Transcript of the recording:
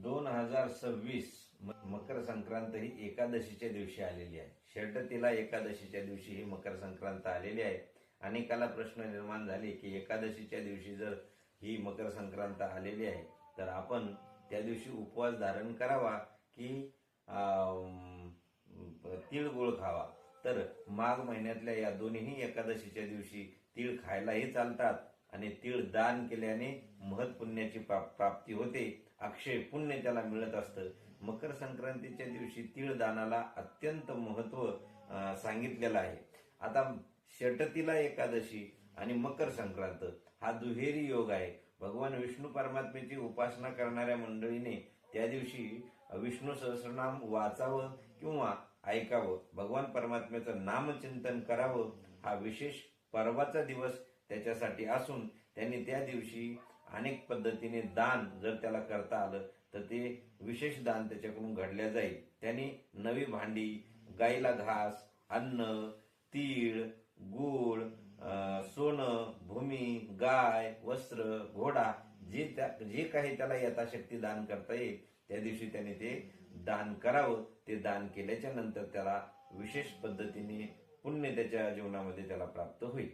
2026 मकर संक्रांत ही एकादशीच्या दिवशी आलेली आहे. षटतिला एकादशीच्या दिवशी ही मकर संक्रांत आलेली आहे. अनेकाला प्रश्न निर्माण झाले की एकादशीच्या दिवशी जर ही मकर संक्रांत आलेली आहे तर आपण त्या दिवशी उपवास धारण करावा की तिळगुळ खावा. तर माघ महिन्यातल्या या दोन्ही एकादशीच्या दिवशी तीळ खायलाही चालतात आणि तीळ दान केल्याने महत् पुण्याची प्राप्ती होते, अक्षय पुण्य त्याला मिळत असतं. मकर संक्रांतीच्या दिवशी तीळ दानाला अत्यंत महत्व सांगितलेलं आहे. आता षटतिला एकादशी आणि मकर संक्रांत हा दुहेरी योग आहे. भगवान विष्णू परमात्म्याची उपासना करणाऱ्या मंडळीने त्या दिवशी विष्णू सहस्रनाम वाचावं किंवा ऐकावं, भगवान परमात्म्याचं नामचिंतन करावं. हा विशेष पर्वाचा दिवस त्याच्यासाठी असून त्यांनी त्या दिवशी अनेक पद्धतीने दान जर त्याला करता आलं तर ते विशेष दान त्याच्याकडून घडल्या जाईल. त्यांनी नवी भांडी, गाईला घास, अन्न, तीळ, गूळ, सोनं, भूमी, गाय, वस्त्र, घोडा जे काही त्याला यथाशक्ती दान करता येईल त्या दिवशी त्याने ते दान करावं. ते दान केल्याच्या नंतर त्याला विशेष पद्धतीने पुण्य त्याच्या जीवनामध्ये त्याला प्राप्त होईल.